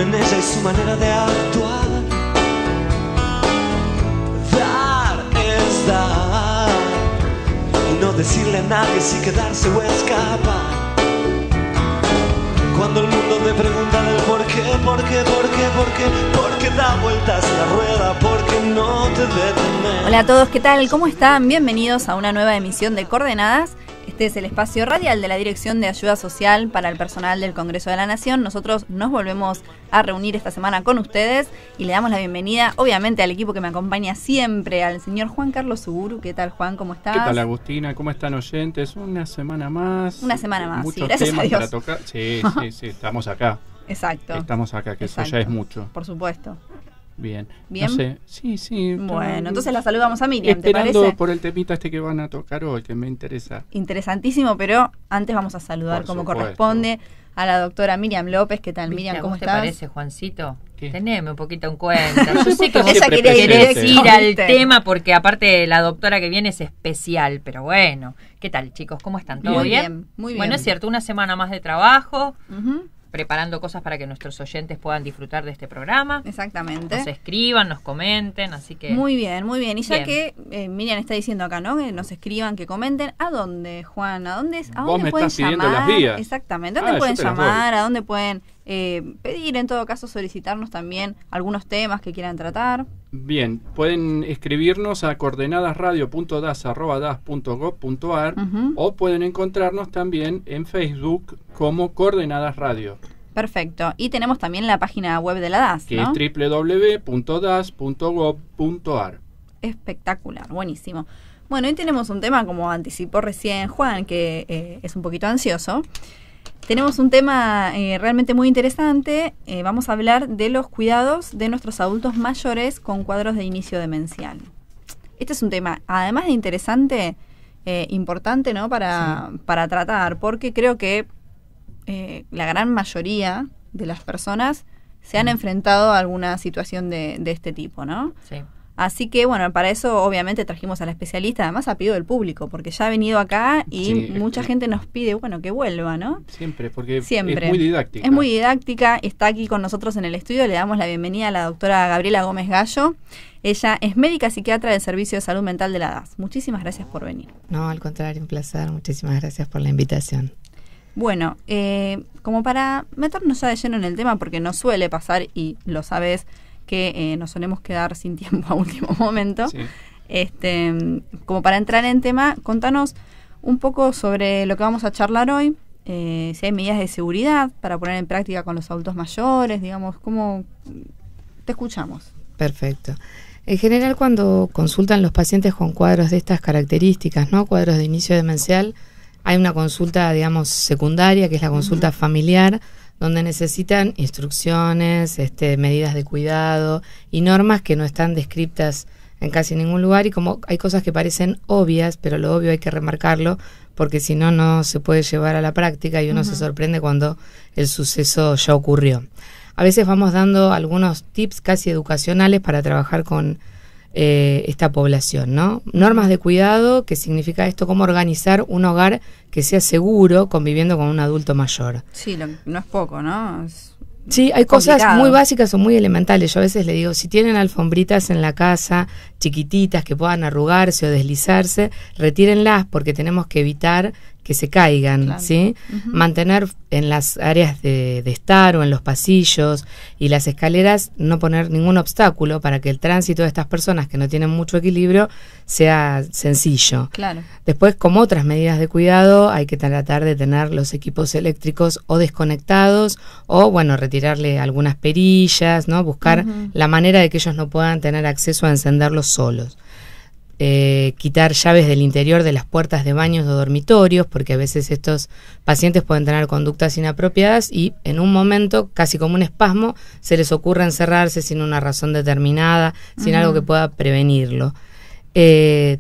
en ella y su manera de actuar. Dar es dar, y no decirle a nadie si quedarse o escapar. Cuando el mundo te pregunta del por qué, porque da vueltas la rueda, porque no te detiene. Hola a todos, ¿qué tal? ¿Cómo están? Bienvenidos a una nueva emisión de Coordenadas. Este es el espacio radial de la Dirección de Ayuda Social para el personal del Congreso de la Nación. Nosotros nos volvemos a reunir esta semana con ustedes y le damos la bienvenida, obviamente, al equipo que me acompaña siempre, al señor Juan Carlos Uburu. ¿Qué tal, Juan? ¿Cómo estás? ¿Qué tal, Agustina? ¿Cómo están, oyentes? Una semana más. Una semana más, muchos sí, gracias temas a Dios. para tocar. Sí, estamos acá. Exacto. Estamos acá, que Exacto. eso ya es mucho. Por supuesto. Bien. ¿Bien? No sé. Sí. Bueno, entonces la saludamos a Miriam, ¿te esperando parece? por el temita que van a tocar hoy, que me interesa. Interesantísimo, pero antes vamos a saludar Por como supuesto. corresponde a la doctora Miriam López. ¿Qué tal, Miriam? ¿Cómo te estás? parece, Juancito? ¿Qué? Teneme un poquito en cuenta. Yo sé que vos Ella quería ir querés directo, ir al ¿viste? tema porque aparte la doctora que viene es especial, pero bueno. ¿Qué tal, chicos? ¿Cómo están? ¿Todo Muy bien? bien, muy bien. Bueno, es cierto, una semana más de trabajo, Ujú, preparando cosas para que nuestros oyentes puedan disfrutar de este programa. exactamente. Nos escriban, nos comenten, así que... Muy bien, muy bien. Y ya Bien. que Miriam está diciendo acá, ¿no? Que nos escriban, que comenten. ¿A dónde, Juan? ¿A dónde Vos me pueden estás pidiendo llamar? las vías. Exactamente. ¿Dónde Yo pueden te las llamar? ¿A dónde pueden pedir, en todo caso, solicitarnos también algunos temas que quieran tratar? Bien, pueden escribirnos a coordenadasradio.das@das.gov.ar Ujú. o pueden encontrarnos también en Facebook como Coordenadas Radio, Perfecto. Y tenemos también la página web de la DAS, que ¿no? es www.das.gov.ar. Espectacular, buenísimo. Bueno, hoy tenemos un tema, como anticipó recién Juan, que es un poquito ansioso. Tenemos un tema realmente muy interesante. Vamos a hablar de los cuidados de nuestros adultos mayores con cuadros de inicio demencial. Este es un tema, además de interesante, importante, ¿no? Para tratar, porque creo que la gran mayoría de las personas se han enfrentado a alguna situación de este tipo, ¿no? Sí. Así que, bueno, para eso obviamente trajimos a la especialista, además a pedido del público, porque ya ha venido acá y Sí, mucha gente nos pide, bueno, que vuelva, ¿no? Siempre, porque Siempre. es muy didáctica. Es muy didáctica, está aquí con nosotros en el estudio, le damos la bienvenida a la doctora Gabriela Gómez Gallo. Ella es médica psiquiatra del Servicio de Salud Mental de la DAS. Muchísimas gracias por venir. No, al contrario, un placer. Muchísimas gracias por la invitación. Bueno, como para meternos ya de lleno en el tema, porque nos suele pasar, y lo sabes, que nos solemos quedar sin tiempo a último momento. Sí. Como para entrar en tema, contanos un poco sobre lo que vamos a charlar hoy, si hay medidas de seguridad para poner en práctica con los adultos mayores, digamos, ¿cómo te escuchamos? Perfecto. En general, cuando consultan los pacientes con cuadros de estas características, ¿no? Cuadros de inicio demencial, hay una consulta, digamos, secundaria, que es la consulta familiar, donde necesitan instrucciones, medidas de cuidado y normas que no están descritas en casi ningún lugar, y como hay cosas que parecen obvias, pero lo obvio hay que remarcarlo, porque si no, no se puede llevar a la práctica y uno se sorprende cuando el suceso ya ocurrió. A veces vamos dando algunos tips casi educacionales para trabajar con esta población, ¿no? Normas de cuidado, que significa esto, cómo organizar un hogar que sea seguro conviviendo con un adulto mayor. Sí, no es poco, ¿no? Sí, hay cosas complicado. muy básicas o muy elementales. Yo a veces le digo, si tienen alfombritas en la casa, chiquititas, que puedan arrugarse o deslizarse, retírenlas, porque tenemos que evitar que se caigan, Claro. ¿sí? Ujú. Mantener en las áreas de estar o en los pasillos y las escaleras, no poner ningún obstáculo para que el tránsito de estas personas que no tienen mucho equilibrio sea sencillo. Claro. Después, como otras medidas de cuidado, hay que tratar de tener los equipos eléctricos o desconectados o, bueno, retirarle algunas perillas, ¿no? Buscar la manera de que ellos no puedan tener acceso a encenderlos solos. Quitar llaves del interior de las puertas de baños o dormitorios, porque a veces estos pacientes pueden tener conductas inapropiadas y en un momento, casi como un espasmo, se les ocurre encerrarse sin una razón determinada, sin algo que pueda prevenirlo.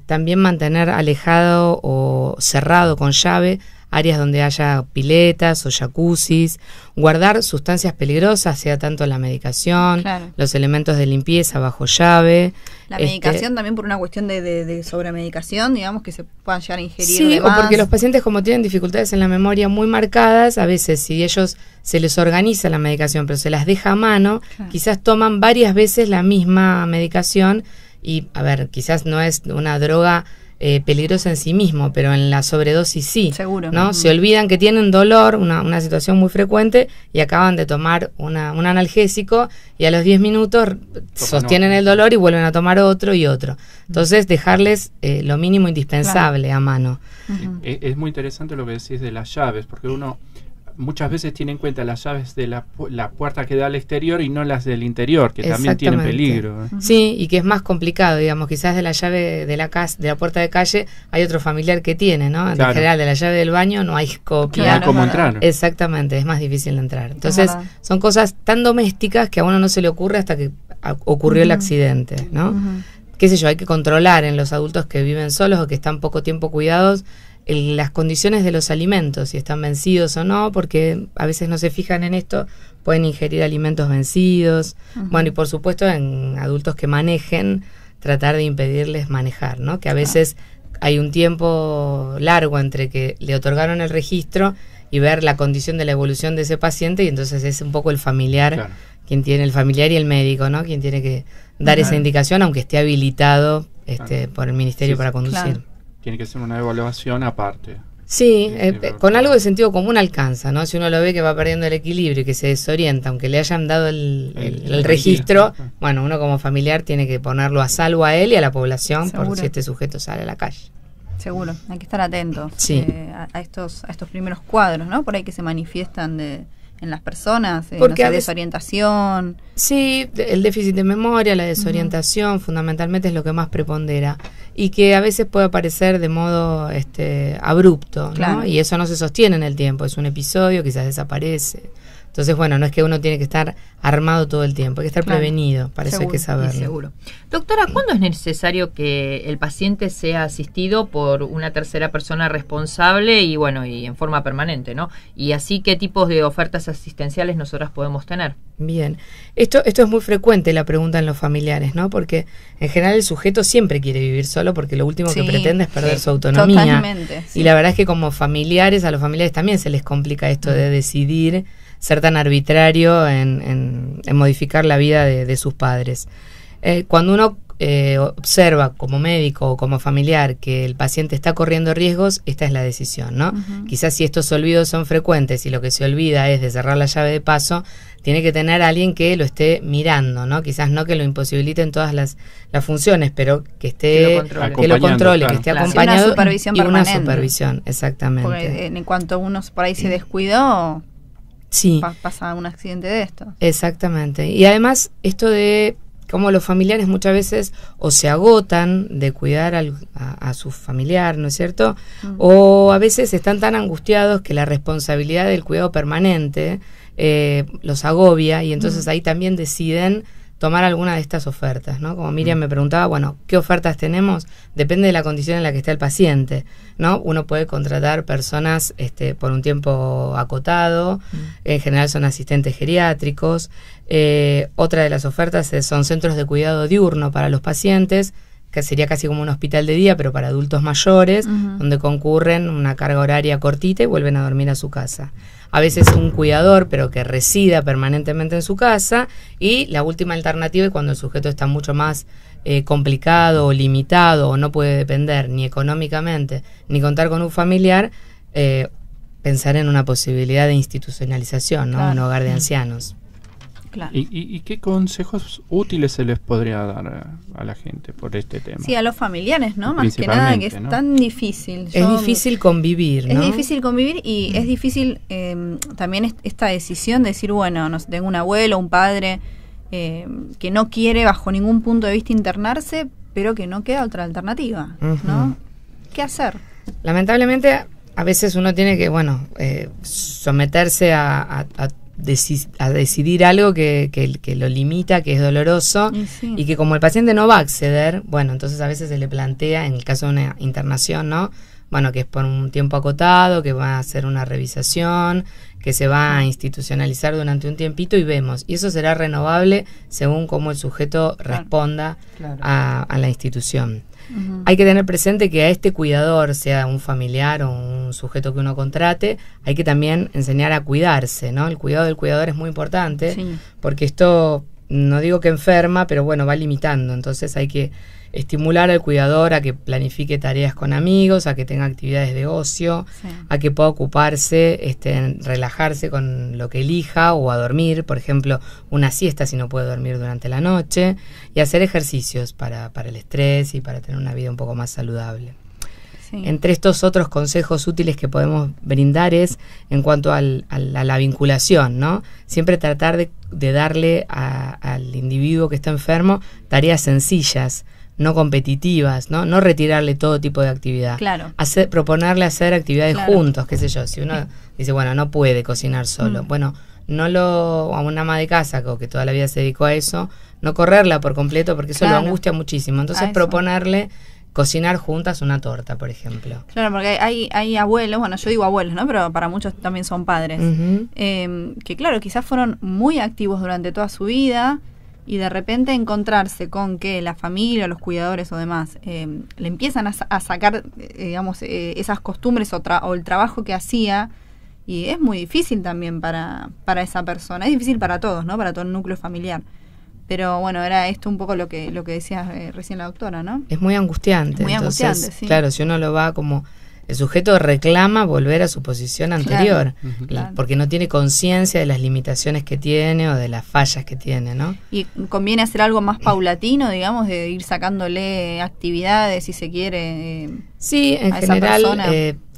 También mantener alejado o cerrado con llave áreas donde haya piletas o jacuzzis, guardar sustancias peligrosas, sea tanto la medicación, Claro. los elementos de limpieza bajo llave. La medicación también por una cuestión de sobremedicación, digamos, que se puedan llegar a ingerir Sí, de o más. porque los pacientes como tienen dificultades en la memoria muy marcadas, a veces si ellos se les organiza la medicación pero se las deja a mano, Claro. quizás toman varias veces la misma medicación y, a ver, quizás no es una droga peligrosa en sí mismo, pero en la sobredosis sí. Seguro. ¿No? Ujú. Se olvidan que tienen dolor, una situación muy frecuente, y acaban de tomar un analgésico y a los 10 minutos sostienen el dolor y vuelven a tomar otro y otro. Entonces, dejarles lo mínimo indispensable a mano. Ujú. Es muy interesante lo que decís de las llaves, porque uno muchas veces tiene en cuenta las llaves de la puerta que da al exterior y no las del interior, que también tienen Exactamente. peligro. Sí, y que es más complicado, digamos, quizás de la llave de la casa, de la puerta de calle, hay otro familiar que tiene, ¿no? Claro. En general, de la llave del baño no hay copia. No hay Claro, cómo es verdad. entrar. Exactamente, es más difícil de entrar. Entonces, verdad. son cosas tan domésticas que a uno no se le ocurre hasta que ocurrió el accidente, ¿no? Ujú. Qué sé yo, hay que controlar en los adultos que viven solos o que están poco tiempo cuidados las condiciones de los alimentos, si están vencidos o no, porque a veces no se fijan en esto, pueden ingerir alimentos vencidos. Bueno, y por supuesto en adultos que manejen, tratar de impedirles manejar, ¿no? Que a veces hay un tiempo largo entre que le otorgaron el registro y ver la condición de la evolución de ese paciente, y entonces es un poco el familiar, Claro. quien tiene el familiar y el médico, ¿no? Quien tiene que dar esa indicación, aunque esté habilitado por el ministerio Sí, para sí. conducir. Claro. Tiene que ser una evaluación aparte. Sí, pero con claro. algo de sentido común alcanza, ¿no? Si uno lo ve que va perdiendo el equilibrio y que se desorienta, aunque le hayan dado el registro, registro. bueno, uno como familiar tiene que ponerlo a salvo a él y a la población por Seguro. si este sujeto sale a la calle. Seguro, hay que estar atentos Sí. a estos primeros cuadros, ¿no? Por ahí que se manifiestan en las personas, Porque no a sé, veces- desorientación. Sí, el déficit de memoria, la desorientación, fundamentalmente es lo que más prepondera, y que a veces puede aparecer de modo abrupto, ¿no? Claro. Y eso no se sostiene en el tiempo, es un episodio, quizás desaparece. Entonces, bueno, no es que uno tiene que estar armado todo el tiempo, hay que estar Claro. prevenido, para eso hay Seguro, que y saberlo. Seguro. Doctora, ¿cuándo es necesario que el paciente sea asistido por una tercera persona responsable y bueno, y en forma permanente, ¿no? Y así, ¿qué tipos de ofertas asistenciales nosotras podemos tener? Bien, esto es muy frecuente la pregunta en los familiares, ¿no? Porque en general el sujeto siempre quiere vivir solo porque lo último que Sí, pretende es perder sí, su autonomía. totalmente, sí. Y la verdad es que como familiares, a los familiares también se les complica esto de decidir ser tan arbitrario en modificar la vida de sus padres. Cuando uno observa como médico o como familiar que el paciente está corriendo riesgos, esta es la decisión, ¿no? Ujú. Quizás si estos olvidos son frecuentes y lo que se olvida es de cerrar la llave de paso, tiene que tener a alguien que lo esté mirando, ¿no? Quizás no que lo imposibilite en todas las funciones, pero que esté Que lo controle. que lo controle, Claro. que esté Claro. acompañado Sí, una supervisión y una permanente. supervisión, exactamente. Porque en cuanto uno por ahí se descuidó, Sí. pasa un accidente de esto. Exactamente. Y además, esto de cómo los familiares muchas veces o se agotan de cuidar a su familiar, ¿no es cierto? O a veces están tan angustiados que la responsabilidad del cuidado permanente los agobia, y entonces ahí también deciden tomar alguna de estas ofertas, ¿no? Como Miriam me preguntaba, bueno, ¿qué ofertas tenemos? Depende de la condición en la que está el paciente, ¿no? Uno puede contratar personas por un tiempo acotado, en general son asistentes geriátricos. Otra de las ofertas son centros de cuidado diurno para los pacientes, que sería casi como un hospital de día, pero para adultos mayores, Ujú. donde concurren una carga horaria cortita y vuelven a dormir a su casa. A veces un cuidador, pero que resida permanentemente en su casa. Y la última alternativa es cuando el sujeto está mucho más complicado o limitado, o no puede depender ni económicamente ni contar con un familiar, pensar en una posibilidad de institucionalización, ¿no? Claro. Un hogar de ancianos. Claro. ¿Y qué consejos útiles se les podría dar a la gente por este tema? Sí, a los familiares, ¿no? Más que nada, que es ¿no? tan difícil. Es difícil convivir, ¿no? Es difícil convivir y es difícil también esta decisión de decir, bueno, no sé, tengo un abuelo, un padre que no quiere bajo ningún punto de vista internarse, pero que no queda otra alternativa, ¿no? Ujú. ¿Qué hacer? Lamentablemente, a veces uno tiene que, someterse a decidir algo que lo limita, que es doloroso, Y sí. y que como el paciente no va a acceder, bueno, entonces a veces se le plantea, en el caso de una internación, ¿no? bueno, que es por un tiempo acotado, que va a hacer una revisación, que se va a institucionalizar durante un tiempito y vemos. Y eso será renovable según cómo el sujeto responda a la institución. Hay que tener presente que a este cuidador, sea un familiar o un sujeto que uno contrate, hay que también enseñar a cuidarse, ¿no? El cuidado del cuidador es muy importante, porque esto, no digo que enferma, pero bueno, va limitando. Entonces hay que estimular al cuidador a que planifique tareas con amigos, a que tenga actividades de ocio, a que pueda ocuparse, relajarse con lo que elija, o a dormir, por ejemplo, una siesta si no puede dormir durante la noche, y hacer ejercicios para el estrés y para tener una vida un poco más saludable. Entre estos otros consejos útiles que podemos brindar es en cuanto a la vinculación, ¿no? Siempre tratar de darle al individuo que está enfermo tareas sencillas, no competitivas, ¿no? No retirarle todo tipo de actividad. Claro. Proponerle hacer actividades juntos, qué sé yo. Si uno dice, bueno, no puede cocinar solo, bueno, a una ama de casa que toda la vida se dedicó a eso, no correrla por completo porque eso lo angustia muchísimo. Entonces proponerle cocinar juntas una torta, por ejemplo. Claro, porque hay abuelos, bueno, yo digo abuelos, ¿no? Pero para muchos también son padres, que claro, quizás fueron muy activos durante toda su vida, y de repente encontrarse con que la familia, los cuidadores o demás le empiezan a sacar, digamos, esas costumbres o el trabajo que hacía, y es muy difícil también para esa persona. Es difícil para todos, ¿no? Para todo el núcleo familiar. Pero bueno, era esto un poco lo que decía recién la doctora, ¿no? Es muy angustiante. Muy angustiante, sí. Claro, si uno lo va como... El sujeto reclama volver a su posición anterior, porque no tiene conciencia de las limitaciones que tiene o de las fallas que tiene, ¿no? Y conviene hacer algo más paulatino, digamos, de ir sacándole actividades, si se quiere, sí, en general,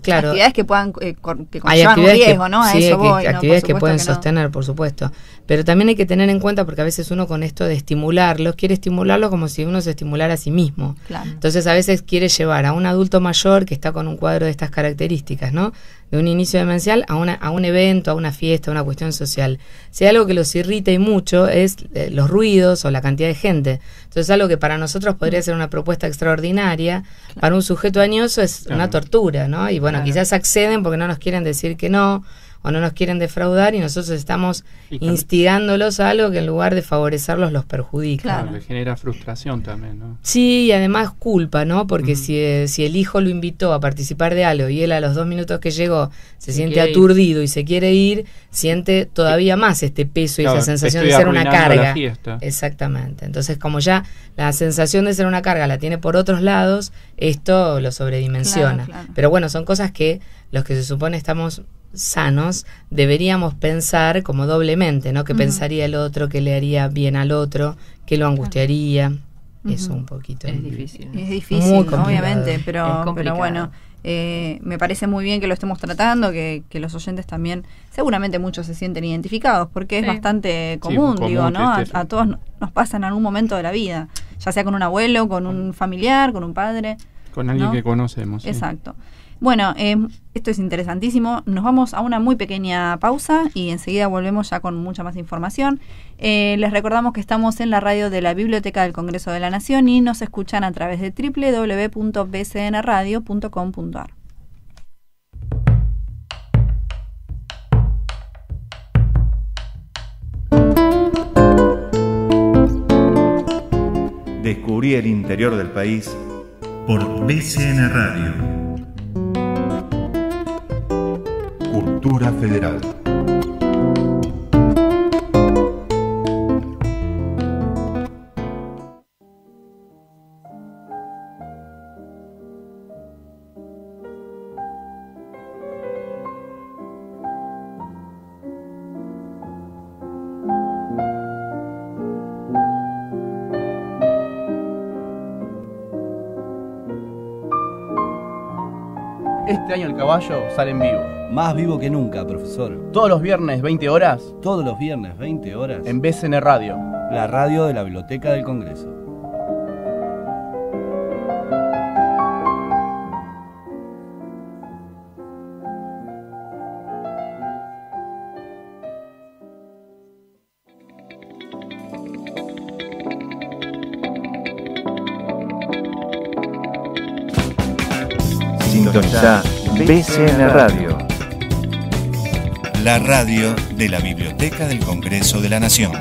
claro, actividades que puedan que conllevan un riesgo, ¿no? A eso voy, actividades que pueden sostener, por supuesto. Pero también hay que tener en cuenta, porque a veces uno con esto de estimularlos, quiere estimularlo como si uno se estimulara a sí mismo. Claro. Entonces a veces quiere llevar a un adulto mayor que está con un cuadro de estas características, ¿no? De un inicio demencial a un evento, a una fiesta, a una cuestión social. Si hay algo que los irrita y mucho es los ruidos o la cantidad de gente. Entonces algo que para nosotros podría ser una propuesta extraordinaria, para un sujeto añoso es una tortura, ¿no? Y bueno, quizás acceden porque no nos quieren decir que no, o no nos quieren defraudar, y nosotros estamos instigándolos a algo que en lugar de favorecerlos los perjudica. Claro, le genera frustración también, ¿no? Sí, y además culpa, ¿no? Porque si el hijo lo invitó a participar de algo y él a los 2 minutos que llegó se siente aturdido y se quiere ir, siente todavía más este peso y esa sensación de ser una carga. Exactamente. Entonces, como ya la sensación de ser una carga la tiene por otros lados, esto lo sobredimensiona. Pero bueno, son cosas que los que se supone estamos sanos deberíamos pensar como doblemente, ¿no? Que pensaría el otro, que le haría bien al otro, que lo angustiaría. Eso un poquito. Es difícil. Es difícil, obviamente, pero bueno, me parece muy bien que lo estemos tratando, que los oyentes también, seguramente muchos se sienten identificados, porque es bastante común, digo, ¿no? A todos nos pasa en algún momento de la vida, ya sea con un abuelo, con un familiar, con un padre. Con alguien que conocemos. Exacto. Bueno, esto es interesantísimo. Nos vamos a una muy pequeña pausa y enseguida volvemos ya con mucha más información. Les recordamos que estamos en la radio de la Biblioteca del Congreso de la Nación y nos escuchan a través de www.bcnradio.com.ar. Descubrí el interior del país por BCN Radio. Cultura Federal. Este año el caballo sale en vivo. Más vivo que nunca, profesor. Todos los viernes, 20 horas. Todos los viernes, 20 horas. En BCN Radio. La radio de la Biblioteca del Congreso. Sintoniza BCN Radio. La radio de la Biblioteca del Congreso de la Nación.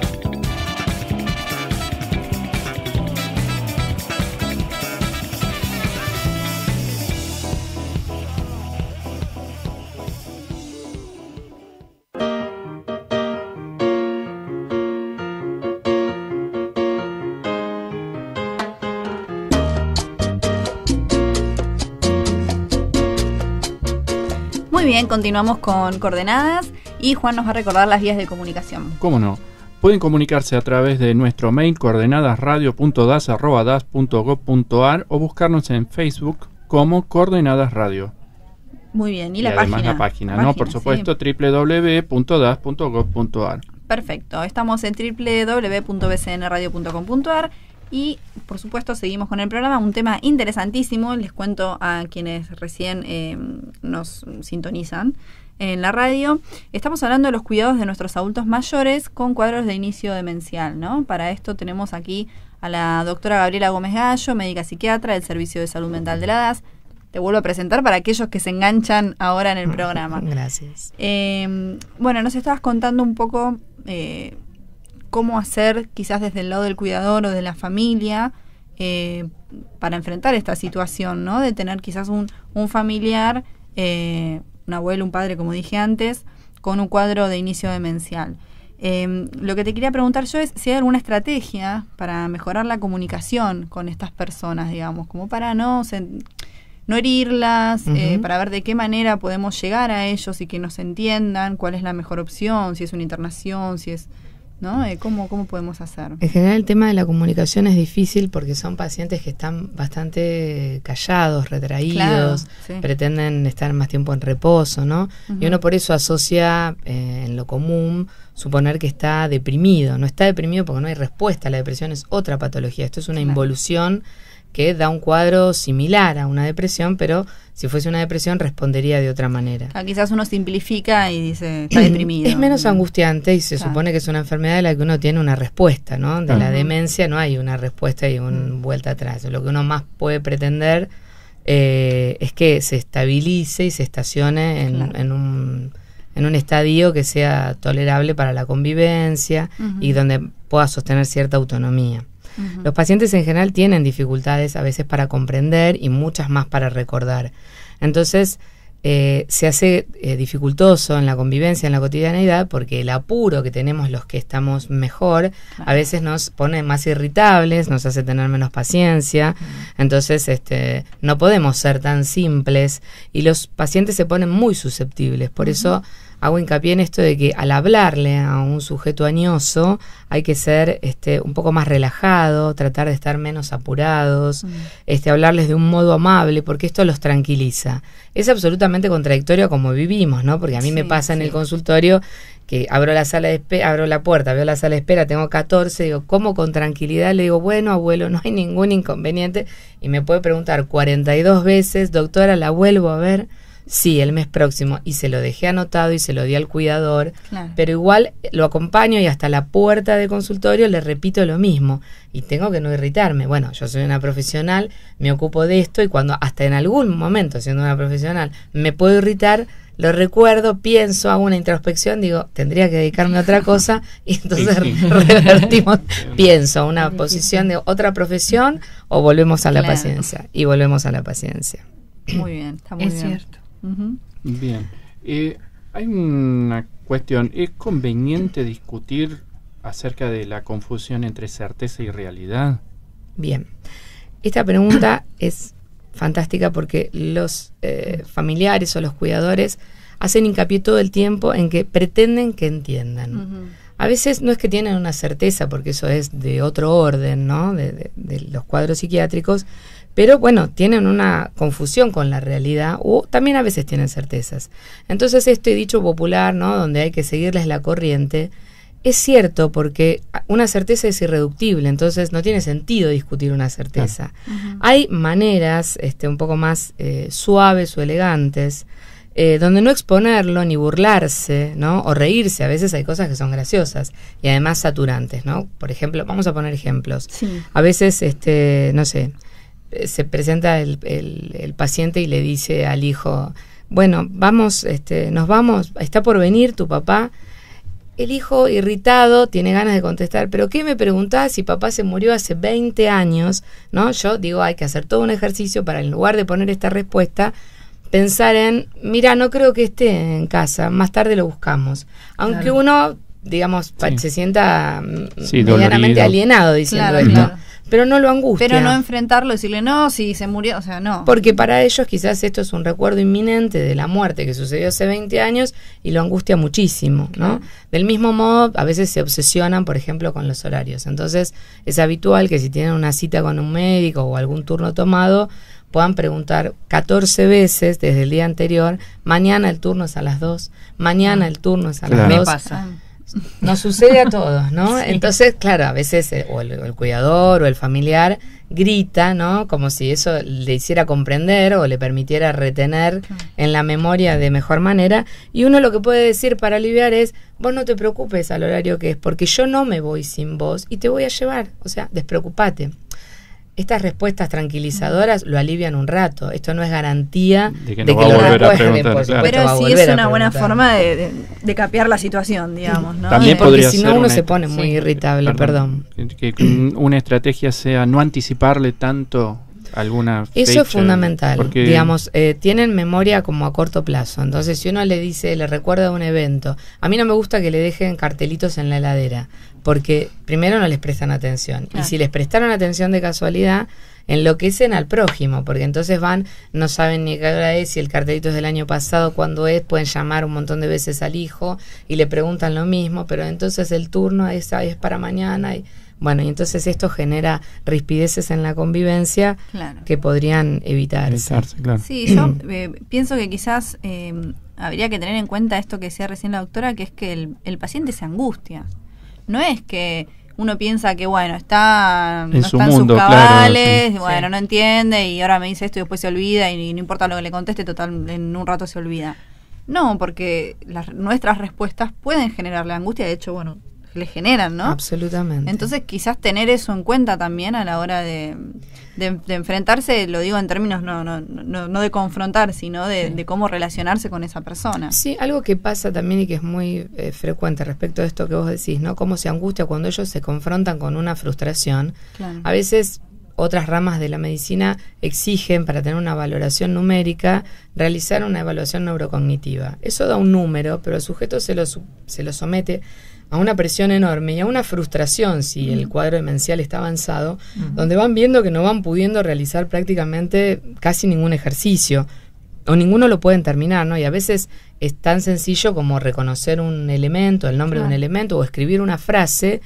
Muy bien, continuamos con coordenadas y Juan nos va a recordar las vías de comunicación. ¿Cómo no? Pueden comunicarse a través de nuestro mail coordenadasradio.das@das.gov.ar o buscarnos en Facebook como Coordenadas Radio. Muy bien, y además la página, ¿no? Por supuesto, sí. www.das.gov.ar. Perfecto, estamos en www.bcnradio.com.ar y por supuesto seguimos con el programa, un tema interesantísimo, les cuento a quienes recién nos sintonizan en la radio. Estamos hablando de los cuidados de nuestros adultos mayores con cuadros de inicio demencial, ¿no? Para esto tenemos aquí a la doctora Gabriela Gómez Gallo, médica psiquiatra del Servicio de Salud Mental de la DAS. Te vuelvo a presentar para aquellos que se enganchan ahora en el programa. Gracias. Bueno, nos estabas contando un poco cómo hacer, quizás desde el lado del cuidador o de la familia, para enfrentar esta situación, ¿no? De tener quizás un familiar, un abuelo, un padre, como dije antes, con un cuadro de inicio demencial. Lo que te quería preguntar yo es si hay alguna estrategia para mejorar la comunicación con estas personas, digamos, como para no herirlas, para ver de qué manera podemos llegar a ellos y que nos entiendan, cuál es la mejor opción, si es una internación, si es... ¿no? ¿Cómo podemos hacer? En general el tema de la comunicación es difícil porque son pacientes que están bastante callados, retraídos, claro, sí. Pretenden estar más tiempo en reposo, ¿no? Y uno por eso asocia en lo común suponer que está deprimido. No está deprimido porque no hay respuesta. La depresión es otra patología. Esto es una involución que da un cuadro similar a una depresión, pero si fuese una depresión respondería de otra manera. Quizás uno simplifica y dice, está deprimido. Es menos angustiante y se supone que es una enfermedad de la que uno tiene una respuesta, ¿no? De la demencia no hay una respuesta y una vuelta atrás. Lo que uno más puede pretender es que se estabilice y se estacione en un estadio que sea tolerable para la convivencia y donde pueda sostener cierta autonomía. Los pacientes en general tienen dificultades a veces para comprender y muchas más para recordar. Entonces se hace dificultoso en la convivencia, en la cotidianeidad, porque el apuro que tenemos los que estamos mejor a veces nos pone más irritables, nos hace tener menos paciencia. Entonces no podemos ser tan simples y los pacientes se ponen muy susceptibles. Por eso hago hincapié en esto de que al hablarle a un sujeto añoso hay que ser un poco más relajado, tratar de estar menos apurados, hablarles de un modo amable, porque esto los tranquiliza. Es absolutamente contradictorio a como vivimos, ¿no? Porque a mí me pasa en el consultorio que abro la puerta, veo la sala de espera, tengo 14, digo, ¿cómo con tranquilidad? Le digo, bueno, abuelo, no hay ningún inconveniente. Y me puede preguntar 42 veces, doctora, ¿la vuelvo a ver? Sí, el mes próximo, y se lo dejé anotado y se lo di al cuidador, pero igual lo acompaño y hasta la puerta del consultorio le repito lo mismo y tengo que no irritarme. Bueno, yo soy una profesional, me ocupo de esto y cuando hasta en algún momento siendo una profesional me puedo irritar, lo recuerdo, pienso, hago una introspección, digo, tendría que dedicarme a otra cosa y entonces revertimos, pienso a una posición de otra profesión o volvemos a la paciencia y volvemos a la paciencia. Muy bien, está muy bien. Es cierto. Bien, hay una cuestión, ¿es conveniente discutir acerca de la confusión entre certeza y realidad? Bien, esta pregunta es fantástica porque los familiares o los cuidadores hacen hincapié todo el tiempo en que pretenden que entiendan. A veces no es que tienen una certeza, porque eso es de otro orden, ¿no? De los cuadros psiquiátricos, pero bueno, tienen una confusión con la realidad o también a veces tienen certezas. Entonces este dicho popular, ¿no? Donde hay que seguirles la corriente, es cierto porque una certeza es irreductible, entonces no tiene sentido discutir una certeza. Hay maneras un poco más suaves o elegantes, donde no exponerlo ni burlarse, ¿no? O reírse. A veces hay cosas que son graciosas y además saturantes, ¿no? Por ejemplo, vamos a poner ejemplos. A veces, no sé, se presenta el paciente y le dice al hijo, bueno, vamos, nos vamos, está por venir tu papá. El hijo, irritado, tiene ganas de contestar, ¿pero qué me preguntás si papá se murió hace 20 años? ¿No? Yo digo, hay que hacer todo un ejercicio para, en lugar de poner esta respuesta, pensar en, mira, no creo que esté en casa, más tarde lo buscamos. Aunque uno, digamos, se sienta medianamente alienado diciendo esto. Claro. Pero no lo angustia. Pero no enfrentarlo, decirle, no, si se murió, o sea, no. Porque para ellos quizás esto es un recuerdo inminente de la muerte que sucedió hace 20 años y lo angustia muchísimo, ¿no? Del mismo modo, a veces se obsesionan, por ejemplo, con los horarios. Entonces, es habitual que si tienen una cita con un médico o algún turno tomado, puedan preguntar 14 veces desde el día anterior, mañana el turno es a las 2, mañana el turno es a las 2. Me pasa. Nos sucede a todos, ¿no? Sí. Entonces, claro, a veces el cuidador o el familiar grita, ¿no? Como si eso le hiciera comprender o le permitiera retener en la memoria de mejor manera. Y uno lo que puede decir para aliviar es, vos no te preocupes al horario que es, porque yo no me voy sin vos y te voy a llevar. O sea, despreocupate. Estas respuestas tranquilizadoras lo alivian un rato. Esto no es garantía de que lo recuerden, por supuesto. Pero sí es una buena forma de capear la situación, digamos, ¿no? También porque si no uno se pone muy irritable, perdón. Que una estrategia sea no anticiparle tanto alguna fecha. Eso es fundamental, porque digamos, tienen memoria como a corto plazo. Entonces, si uno le dice, le recuerda un evento, a mí no me gusta que le dejen cartelitos en la heladera, porque primero no les prestan atención, y si les prestaron atención de casualidad, enloquecen al prójimo, porque entonces van, no saben ni qué hora es, si el cartelito es del año pasado, cuándo es, pueden llamar un montón de veces al hijo y le preguntan lo mismo, pero entonces el turno es para mañana, y bueno, y entonces esto genera rispideces en la convivencia que podrían evitarse. Claro. Sí, yo pienso que quizás habría que tener en cuenta esto que decía recién la doctora, que es que el paciente se angustia. No es que uno piensa que, bueno, no está en sus cabales, claro, bueno, no entiende y ahora me dice esto y después se olvida y no importa lo que le conteste, total, en un rato se olvida. No, porque nuestras respuestas pueden generarle angustia, de hecho, bueno, le generan, ¿no? Absolutamente. Entonces quizás tener eso en cuenta también a la hora de enfrentarse, lo digo en términos no de confrontar, sino de cómo relacionarse con esa persona. Sí, algo que pasa también y que es muy frecuente respecto a esto que vos decís, ¿no? Cómo se angustia cuando ellos se confrontan con una frustración. Claro. A veces otras ramas de la medicina exigen, para tener una valoración numérica, realizar una evaluación neurocognitiva. Eso da un número, pero el sujeto se lo somete a una presión enorme y a una frustración si el cuadro demencial está avanzado, donde van viendo que no van pudiendo realizar prácticamente casi ningún ejercicio, o ninguno lo pueden terminar, ¿no? Y a veces es tan sencillo como reconocer un elemento, el nombre de un elemento, o escribir una frase,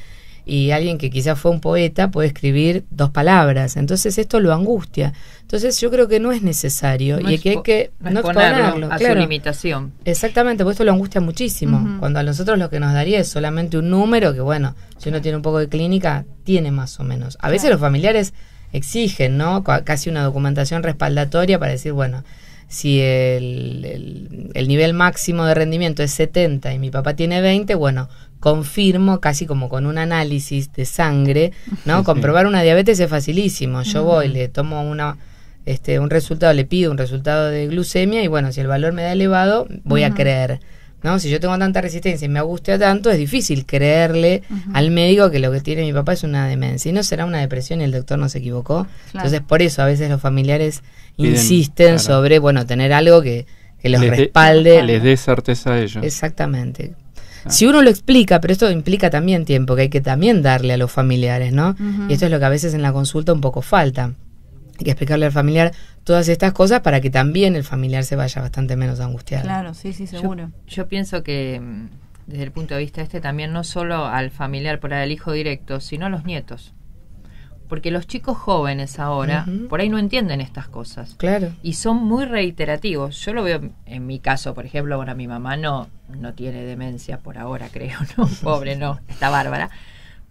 y alguien que quizás fue un poeta puede escribir 2 palabras. Entonces esto lo angustia. Entonces yo creo que no es necesario y que hay que no exponerlo a su limitación. Exactamente, porque esto lo angustia muchísimo. Cuando a nosotros lo que nos daría es solamente un número que, bueno, si uno tiene un poco de clínica, tiene más o menos. A veces los familiares exigen, ¿no? Casi una documentación respaldatoria para decir, bueno, si el nivel máximo de rendimiento es 70 y mi papá tiene 20, bueno, confirmo casi como con un análisis de sangre, ¿no? Comprobar una diabetes es facilísimo. Yo voy, le tomo un resultado, le pido un resultado de glucemia y bueno, si el valor me da elevado, voy a creer, ¿no? Si yo tengo tanta resistencia y me angustia tanto, es difícil creerle al médico que lo que tiene mi papá es una demencia. Y no será una depresión y el doctor no se equivocó. Claro. Entonces, por eso a veces los familiares insisten sobre, bueno, tener algo que los respalde. Les dé certeza a ellos. Exactamente. Si uno lo explica, pero esto implica también tiempo, que hay que también darle a los familiares, ¿no? Y esto es lo que a veces en la consulta un poco falta. Hay que explicarle al familiar todas estas cosas para que también el familiar se vaya bastante menos angustiado. Claro, sí, seguro. Yo pienso que desde el punto de vista también no solo al familiar por el hijo directo, sino a los nietos. Porque los chicos jóvenes ahora por ahí no entienden estas cosas. Claro. Y son muy reiterativos. Yo lo veo en mi caso, por ejemplo, bueno, mi mamá no tiene demencia por ahora, creo, ¿no? Pobre, no, está bárbara.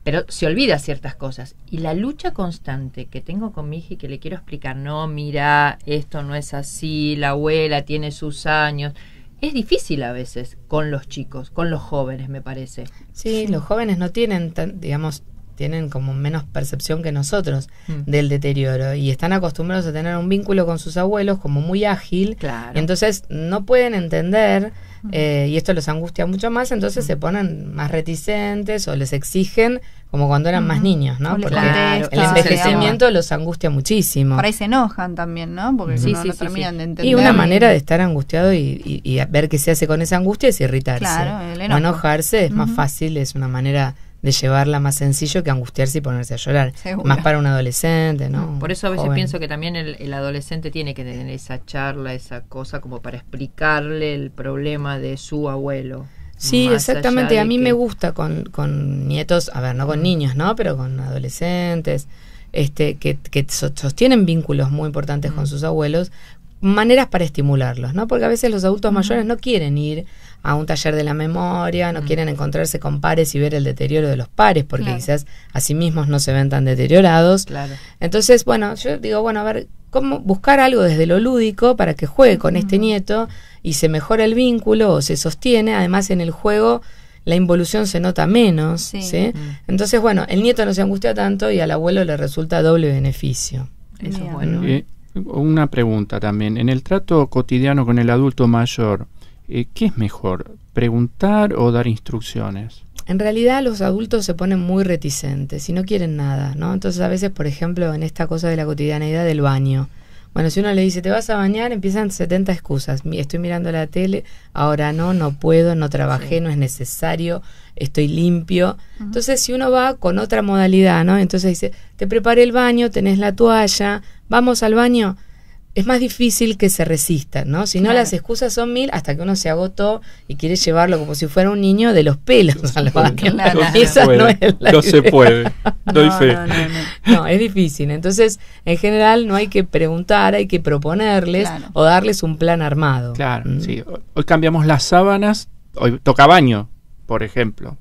Pero se olvida ciertas cosas. Y la lucha constante que tengo con mi hija y que le quiero explicar, no, mira, esto no es así, la abuela tiene sus años. Es difícil a veces con los chicos, con los jóvenes, me parece. Sí, los jóvenes no tienen, digamos, tienen como menos percepción que nosotros del deterioro y están acostumbrados a tener un vínculo con sus abuelos como muy ágil, y entonces no pueden entender y esto los angustia mucho más, entonces se ponen más reticentes o les exigen como cuando eran más niños, ¿no? Porque el envejecimiento los angustia muchísimo. Por ahí se enojan también, ¿no? Porque no terminan de entender. Y una manera de estar angustiado y ver qué se hace con esa angustia es irritarse. Claro, el enojo. O enojarse es más fácil, es una manera de llevarla más sencillo que angustiarse y ponerse a llorar. Seguro. Más para un adolescente, ¿no? Por eso a veces Joven. pienso que también el adolescente tiene que tener esa charla, esa cosa como para explicarle el problema de su abuelo. Sí, Más exactamente. allá A de mí que- me gusta con nietos, a ver, no con niños, ¿no? Pero con adolescentes, que sostienen vínculos muy importantes con sus abuelos, maneras para estimularlos, ¿no? Porque a veces los adultos mayores no quieren ir a un taller de la memoria, no quieren encontrarse con pares y ver el deterioro de los pares, porque quizás a sí mismos no se ven tan deteriorados. Entonces, bueno, yo digo, bueno, a ver, cómo buscar algo desde lo lúdico para que juegue con este nieto y se mejora el vínculo o se sostiene. Además, en el juego la involución se nota menos, ¿sí? Entonces, bueno, el nieto no se angustia tanto y al abuelo le resulta doble beneficio. Eso es bueno. Una pregunta también. En el trato cotidiano con el adulto mayor, ¿qué es mejor? ¿Preguntar o dar instrucciones? En realidad los adultos se ponen muy reticentes y no quieren nada, ¿no? Entonces a veces, por ejemplo, en esta cosa de la cotidianeidad del baño, bueno, si uno le dice, ¿te vas a bañar? Empiezan 70 excusas. Estoy mirando la tele, ahora no puedo, no trabajé, no es necesario, estoy limpio. Entonces, si uno va con otra modalidad, ¿no? Entonces dice, te preparé el baño, tenés la toalla, vamos al baño. Es más difícil que se resistan, ¿no? Si no, las excusas son 1000 hasta que uno se agotó y quiere llevarlo como si fuera un niño de los pelos al baño. Y esa no es la No idea. se puede. Doy fe. No, es difícil. Entonces, en general, no hay que preguntar, hay que proponerles o darles un plan armado. Claro, sí. Hoy cambiamos las sábanas, hoy toca baño, por ejemplo.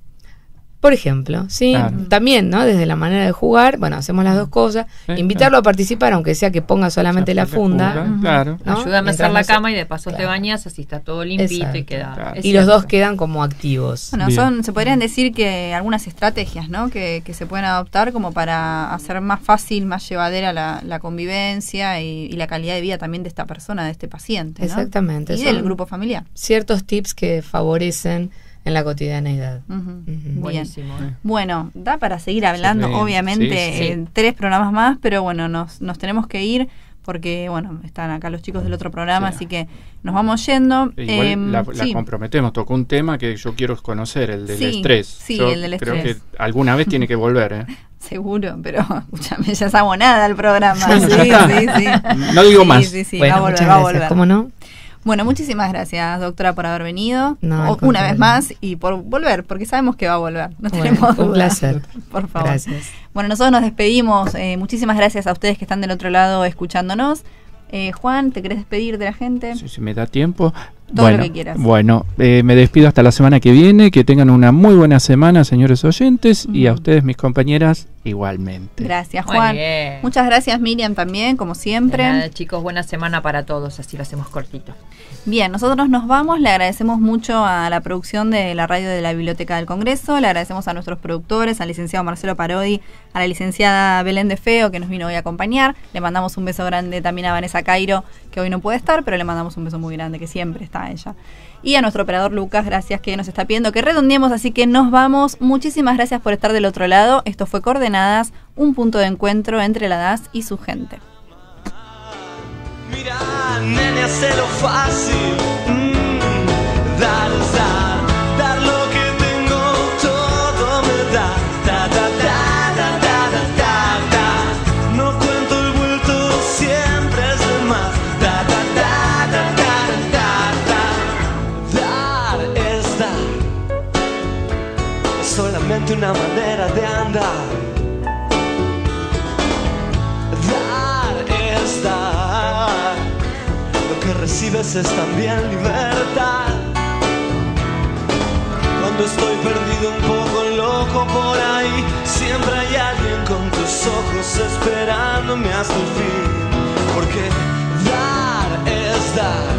Por ejemplo, sí, también, ¿no? Desde la manera de jugar, bueno, hacemos las dos cosas, invitarlo a participar, aunque sea que ponga solamente la funda, claro. ¿no? Ayúdame a hacer la Mientras cama y de paso te bañas, así está todo limpito y queda... Y los dos quedan como activos. Bueno, se podrían decir que algunas estrategias, ¿no? Que se pueden adoptar como para hacer más fácil, más llevadera la convivencia y la calidad de vida también de esta persona, de este paciente, ¿no? Exactamente. Y del grupo familiar. Ciertos tips que favorecen en la cotidianeidad. Buenísimo. Bueno, da para seguir hablando, obviamente, 3 programas más, pero bueno, nos tenemos que ir porque, bueno, están acá los chicos del otro programa, así que nos vamos yendo. Igual la comprometemos, tocó un tema que yo quiero conocer, el del estrés. Sí, yo el del creo estrés. que alguna vez tiene que volver, ¿eh? Seguro, pero escúchame, ya es abonada el programa. Sí. No digo más. Sí, bueno, va a muchas volver, gracias. ¿Cómo no? Bueno, muchísimas gracias, doctora, por haber venido. No, una vez más y por volver, porque sabemos que va a volver. No tenemos duda. Un placer. Por favor. Gracias. Bueno, nosotros nos despedimos. Muchísimas gracias a ustedes que están del otro lado escuchándonos. Juan, ¿te querés despedir de la gente? Si me da tiempo. Todo lo que quieras. Bueno, me despido hasta la semana que viene. Que tengan una muy buena semana, señores oyentes, y a ustedes, mis compañeras, igualmente. Gracias, Juan. Muchas gracias, Miriam, también, como siempre. Nada, chicos, buena semana para todos, así lo hacemos cortito. Bien, nosotros nos vamos. Le agradecemos mucho a la producción de la radio de la Biblioteca del Congreso. Le agradecemos a nuestros productores, al licenciado Marcelo Parodi, a la licenciada Belén de Feo, que nos vino hoy a acompañar. Le mandamos un beso grande también a Vanessa Cairo, que hoy no puede estar, pero le mandamos un beso muy grande, que siempre está ella. Y a nuestro operador Lucas, gracias, que nos está pidiendo que redondeemos, así que nos vamos. Muchísimas gracias por estar del otro lado. Esto fue Coordenadas, un punto de encuentro entre la DAS y su gente. Mira, nene, hacelo fácil. Dar lo que tengo, todo me da. No cuento el vuelto, siempre es de más. Dar es dar. Es solamente una manera de andar. Dar es dar. Lo que recibes es también libertad. Cuando estoy perdido, un poco loco por ahí, siempre hay alguien con tus ojos esperándome hasta el fin. Porque dar es dar.